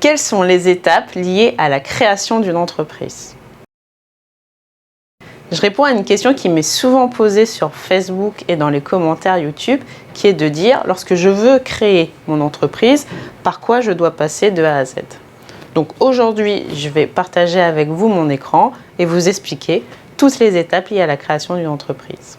Quelles sont les étapes liées à la création d'une entreprise? Je réponds à une question qui m'est souvent posée sur Facebook et dans les commentaires YouTube, qui est de dire, lorsque je veux créer mon entreprise, par quoi je dois passer de A à Z. Donc aujourd'hui, je vais partager avec vous mon écran et vous expliquer toutes les étapes liées à la création d'une entreprise.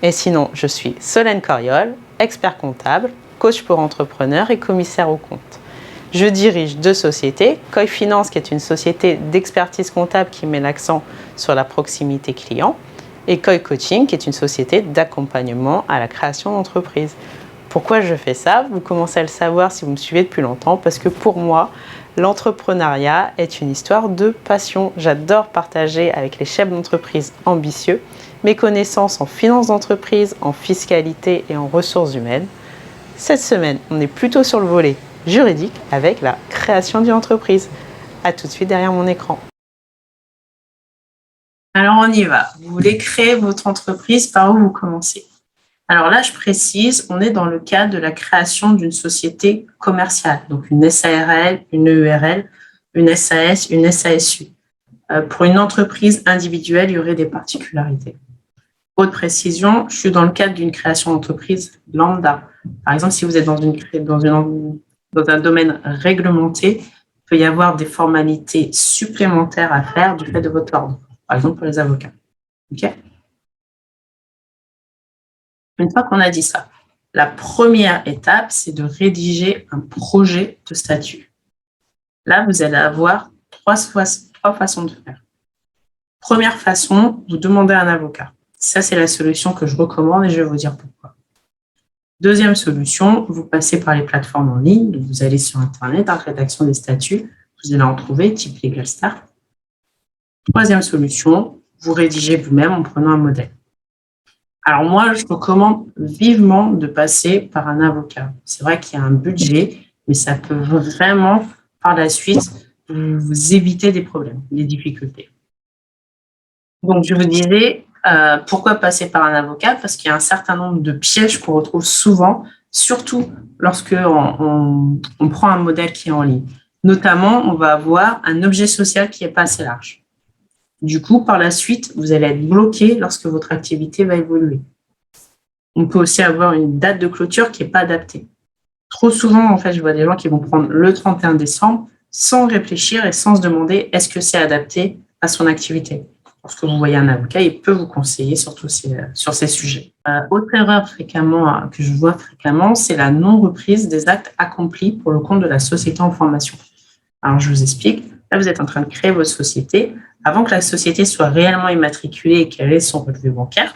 Et sinon, je suis Solène Coriol, expert comptable, coach pour entrepreneurs et commissaire aux comptes. Je dirige deux sociétés, Koi Finance, qui est une société d'expertise comptable qui met l'accent sur la proximité client, et Koi Coaching, qui est une société d'accompagnement à la création d'entreprise. Pourquoi je fais ça? Vous commencez à le savoir si vous me suivez depuis longtemps, parce que pour moi, l'entrepreneuriat est une histoire de passion. J'adore partager avec les chefs d'entreprise ambitieux mes connaissances en finance d'entreprise, en fiscalité et en ressources humaines. Cette semaine, on est plutôt sur le volet juridique avec la création d'une entreprise. A tout de suite derrière mon écran. Alors on y va. Vous voulez créer votre entreprise, par où vous commencez? Alors là, je précise, on est dans le cadre de la création d'une société commerciale, donc une SARL, une EURL, une SAS, une SASU. Pour une entreprise individuelle, il y aurait des particularités. Autre précision, je suis dans le cadre d'une création d'entreprise lambda. Par exemple, si vous êtes dans un domaine réglementé, il peut y avoir des formalités supplémentaires à faire du fait de votre ordre. Par exemple, pour les avocats. Okay. Une fois qu'on a dit ça, la première étape, c'est de rédiger un projet de statut. Là, vous allez avoir trois façons de faire. Première façon, vous demandez à un avocat. Ça, c'est la solution que je recommande et je vais vous dire pourquoi. Deuxième solution, vous passez par les plateformes en ligne. Donc vous allez sur Internet, en rédaction des statuts. Vous allez en trouver, type Legal Start. Troisième solution, vous rédigez vous-même en prenant un modèle. Alors moi, je recommande vivement de passer par un avocat. C'est vrai qu'il y a un budget, mais ça peut vraiment, par la suite, vous éviter des problèmes, des difficultés. Donc, je vous disais, pourquoi passer par un avocat? Parce qu'il y a un certain nombre de pièges qu'on retrouve souvent, surtout lorsque on prend un modèle qui est en ligne. Notamment, on va avoir un objet social qui n'est pas assez large. Du coup, par la suite, vous allez être bloqué lorsque votre activité va évoluer. On peut aussi avoir une date de clôture qui n'est pas adaptée. Trop souvent, en fait, je vois des gens qui vont prendre le 31 décembre sans réfléchir et sans se demander est-ce que c'est adapté à son activité. Lorsque vous voyez un avocat, il peut vous conseiller sur ces sujets. Autre erreur que je vois fréquemment, c'est la non-reprise des actes accomplis pour le compte de la société en formation. Alors, je vous explique. Là, vous êtes en train de créer votre société. Avant que la société soit réellement immatriculée et qu'elle ait son relevé bancaire,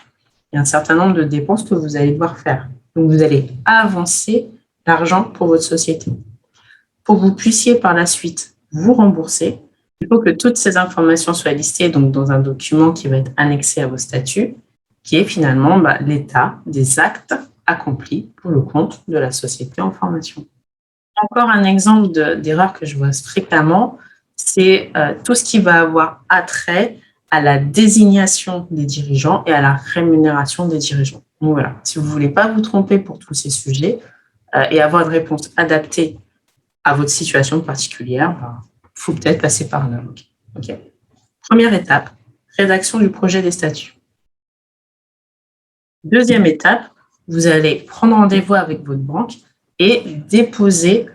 il y a un certain nombre de dépenses que vous allez devoir faire. Donc, vous allez avancer l'argent pour votre société. Pour que vous puissiez par la suite vous rembourser, il faut que toutes ces informations soient listées donc, dans un document qui va être annexé à vos statuts, qui est finalement l'état des actes accomplis pour le compte de la société en formation. Encore un exemple d'erreur que je vois fréquemment, c'est tout ce qui va avoir attrait à la désignation des dirigeants et à la rémunération des dirigeants. Donc voilà, si vous ne voulez pas vous tromper pour tous ces sujets et avoir une réponse adaptée à votre situation particulière, il faut peut-être passer par un avocat. Okay. Première étape, rédaction du projet des statuts. Deuxième étape, vous allez prendre rendez-vous avec votre banque et déposer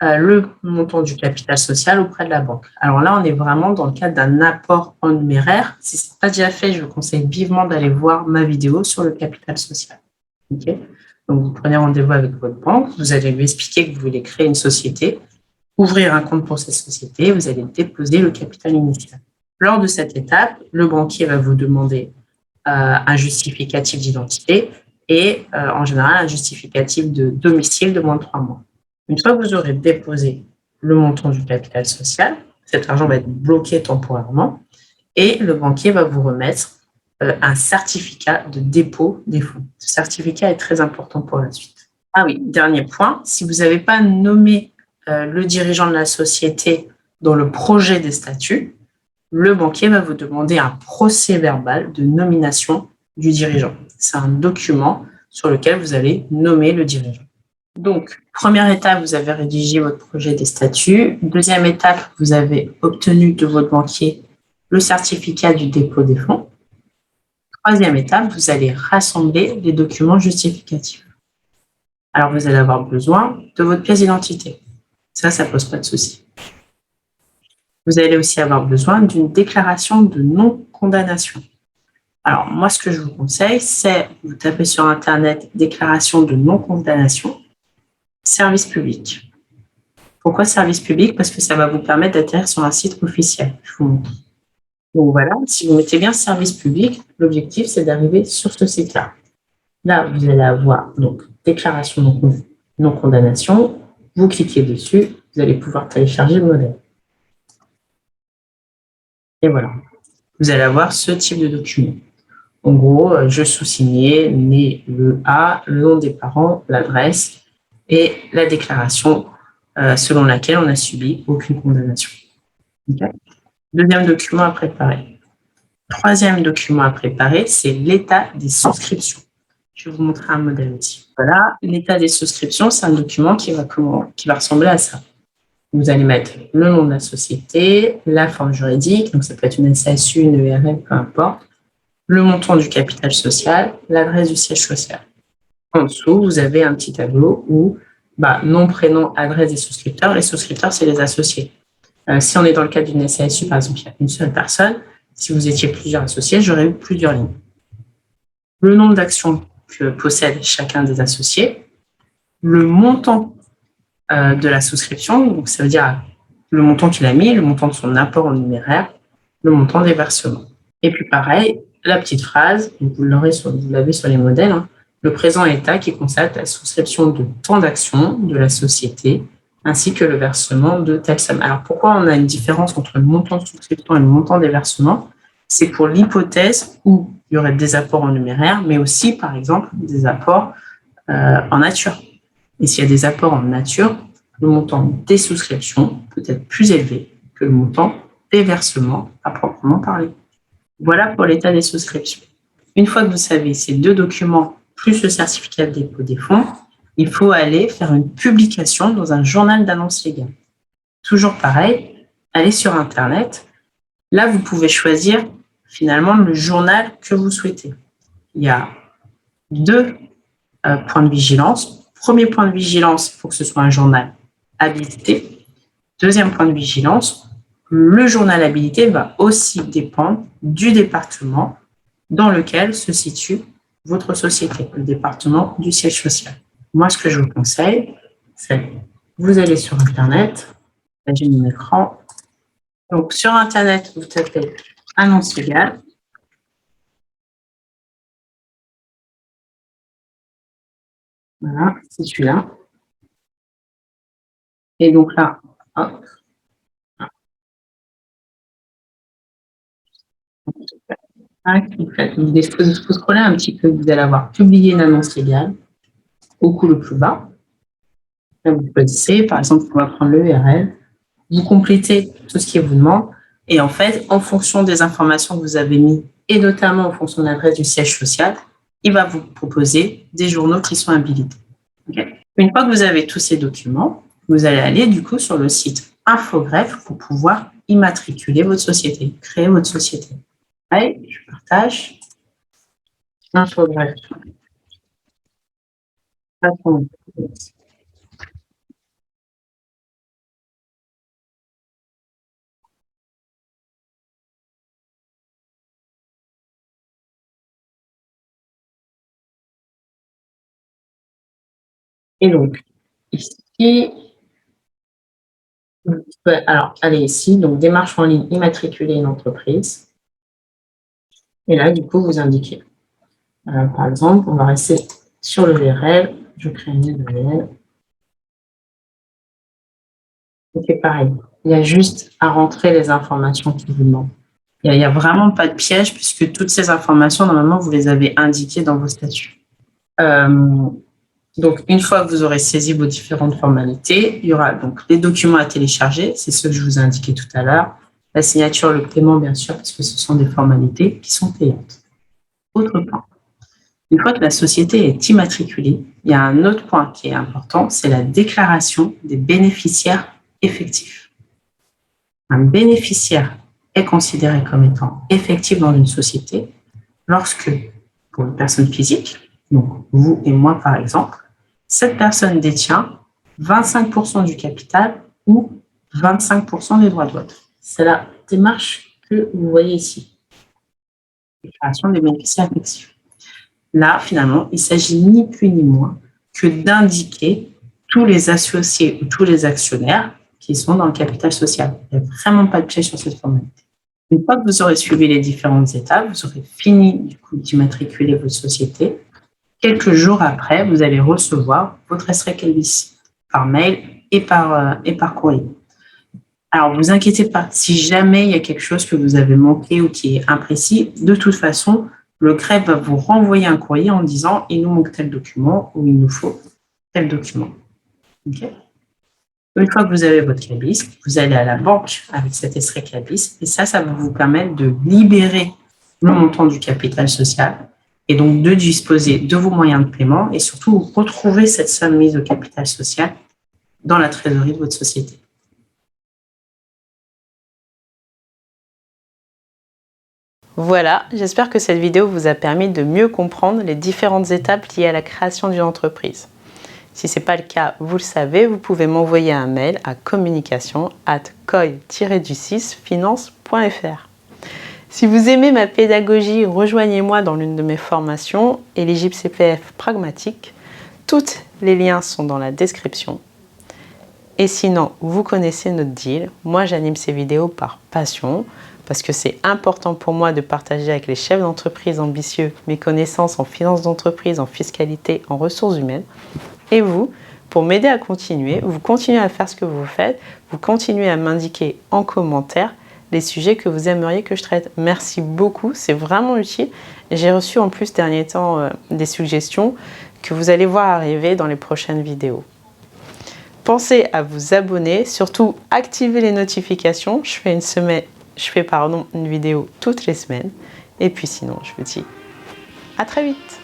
le montant du capital social auprès de la banque. Alors là, on est vraiment dans le cadre d'un apport en numéraire. Si ce n'est pas déjà fait, je vous conseille vivement d'aller voir ma vidéo sur le capital social. Okay. Donc, vous prenez rendez-vous avec votre banque, vous allez lui expliquer que vous voulez créer une société, ouvrir un compte pour cette société, vous allez déposer le capital initial. Lors de cette étape, le banquier va vous demander un justificatif d'identité et en général un justificatif de domicile de moins de 3 mois. Une fois que vous aurez déposé le montant du capital social, cet argent va être bloqué temporairement et le banquier va vous remettre un certificat de dépôt des fonds. Ce certificat est très important pour la suite. Ah oui, dernier point, si vous n'avez pas nommé le dirigeant de la société dans le projet des statuts, le banquier va vous demander un procès-verbal de nomination du dirigeant. C'est un document sur lequel vous allez nommer le dirigeant. Donc, première étape, vous avez rédigé votre projet des statuts. Deuxième étape, vous avez obtenu de votre banquier le certificat du dépôt des fonds. Troisième étape, vous allez rassembler les documents justificatifs. Alors, vous allez avoir besoin de votre pièce d'identité. Ça pose pas de souci. Vous allez aussi avoir besoin d'une déclaration de non-condamnation. Alors, moi, ce que je vous conseille, c'est vous tapez sur Internet « déclaration de non-condamnation », service public. Pourquoi service public? Parce que ça va vous permettre d'atterrir sur un site officiel. Je vous montre. Donc voilà, si vous mettez bien service public, l'objectif, c'est d'arriver sur ce site-là. Là, vous allez avoir donc déclaration de non-condamnation. Vous cliquez dessus, vous allez pouvoir télécharger le modèle. Et voilà, vous allez avoir ce type de document. En gros, je sous-signé, né le A, le nom des parents, l'adresse et la déclaration selon laquelle on n'a subi aucune condamnation. Okay. Deuxième document à préparer. Troisième document à préparer, c'est l'état des souscriptions. Je vais vous montrer un modèle aussi. Voilà, l'état des souscriptions, c'est un document qui va ressembler à ça. Vous allez mettre le nom de la société, la forme juridique, donc ça peut être une SASU, une ERL, peu importe, le montant du capital social, l'adresse du siège social. En dessous, vous avez un petit tableau où nom, prénom, adresse des souscripteurs. Les souscripteurs, c'est les associés. Si on est dans le cas d'une SASU, par exemple, il y a une seule personne. Si vous étiez plusieurs associés, j'aurais eu plusieurs lignes. Le nombre d'actions que possède chacun des associés, le montant de la souscription, donc ça veut dire le montant qu'il a mis, le montant de son apport en numéraire, le montant des versements. Et puis pareil, la petite phrase, vous l'avez sur les modèles, hein, le présent état qui constate la souscription de tant d'actions de la société, ainsi que le versement de telle somme. Alors pourquoi on a une différence entre le montant de souscription et le montant des versements? C'est pour l'hypothèse où il y aurait des apports en numéraire, mais aussi, par exemple, des apports en nature. Et s'il y a des apports en nature, le montant des souscriptions peut être plus élevé que le montant des versements à proprement parler. Voilà pour l'état des souscriptions. Une fois que vous savez ces deux documents, plus le certificat de dépôt des fonds, il faut aller faire une publication dans un journal d'annonce légale. Toujours pareil, allez sur Internet. Là, vous pouvez choisir finalement le journal que vous souhaitez. Il y a deux points de vigilance. Premier point de vigilance, il faut que ce soit un journal habilité. Deuxième point de vigilance, le journal habilité va aussi dépendre du département dans lequel se situe votre société, le département du siège social. Moi, ce que je vous conseille, c'est vous allez sur Internet, là j'ai mon écran. Donc, sur Internet, vous tapez annonce légale. Voilà, c'est celui-là. Et donc là, hop. Il faut scroller un petit peu, vous allez avoir publié une annonce légale au coup le plus bas. Là, vous choisissez, par exemple, on va prendre le URL, vous complétez tout ce qui vous demande, et en fait, en fonction des informations que vous avez mises, et notamment en fonction de l'adresse du siège social, il va vous proposer des journaux qui sont habilités. Okay. Une fois que vous avez tous ces documents, vous allez aller du coup sur le site Infogreffe pour pouvoir immatriculer votre société, créer votre société. Allez, je partage. Infogreffe. Et donc, ici, alors, allez ici, donc démarche en ligne, immatriculer une entreprise. Et là, du coup, vous indiquez. Par exemple, on va rester sur le URL. Je crée une URL. Ok, pareil. Il y a juste à rentrer les informations qui vous demandent. Il n'y a vraiment pas de piège puisque toutes ces informations, normalement, vous les avez indiquées dans vos statuts. Donc, une fois que vous aurez saisi vos différentes formalités, il y aura donc les documents à télécharger, c'est ceux que je vous ai indiqués tout à l'heure, la signature, le paiement, bien sûr, parce que ce sont des formalités qui sont payantes. Autre point, une fois que la société est immatriculée, il y a un autre point qui est important, c'est la déclaration des bénéficiaires effectifs. Un bénéficiaire est considéré comme étant effectif dans une société lorsque, pour une personne physique, donc vous et moi par exemple, cette personne détient 25% du capital ou 25% des droits de vote. C'est la démarche que vous voyez ici. Déclaration des bénéficiaires effectifs. Là, finalement, il s'agit ni plus ni moins que d'indiquer tous les associés ou tous les actionnaires qui sont dans le capital social. Il n'y a vraiment pas de piège sur cette formalité. Une fois que vous aurez suivi les différentes étapes, vous aurez fini du coup d'immatriculer votre société. Quelques jours après, vous allez recevoir votre extrait KBC par mail et par courrier. Alors, ne vous inquiétez pas, si jamais il y a quelque chose que vous avez manqué ou qui est imprécis, de toute façon, le CREF va vous renvoyer un courrier en disant « il nous manque tel document » ou « il nous faut tel document ». Okay. Une fois que vous avez votre CABIS, vous allez à la banque avec cet extrait CABIS et ça va vous permettre de libérer le montant du capital social et donc de disposer de vos moyens de paiement et surtout retrouver cette somme mise au capital social dans la trésorerie de votre société. Voilà, j'espère que cette vidéo vous a permis de mieux comprendre les différentes étapes liées à la création d'une entreprise. Si ce n'est pas le cas, vous le savez, vous pouvez m'envoyer un mail à communication@coi-du6finance.fr. Si vous aimez ma pédagogie, rejoignez-moi dans l'une de mes formations, éligible CPF pragmatique. Tous les liens sont dans la description. Et sinon, vous connaissez notre deal. Moi, j'anime ces vidéos par passion, parce que c'est important pour moi de partager avec les chefs d'entreprise ambitieux mes connaissances en finance d'entreprise, en fiscalité, en ressources humaines. Et vous, pour m'aider à continuer, vous continuez à faire ce que vous faites, vous continuez à m'indiquer en commentaire les sujets que vous aimeriez que je traite. Merci beaucoup, c'est vraiment utile. J'ai reçu en plus dernier temps des suggestions que vous allez voir arriver dans les prochaines vidéos. Pensez à vous abonner, surtout activez les notifications. Je fais une vidéo toutes les semaines. Et puis sinon, je vous dis à très vite.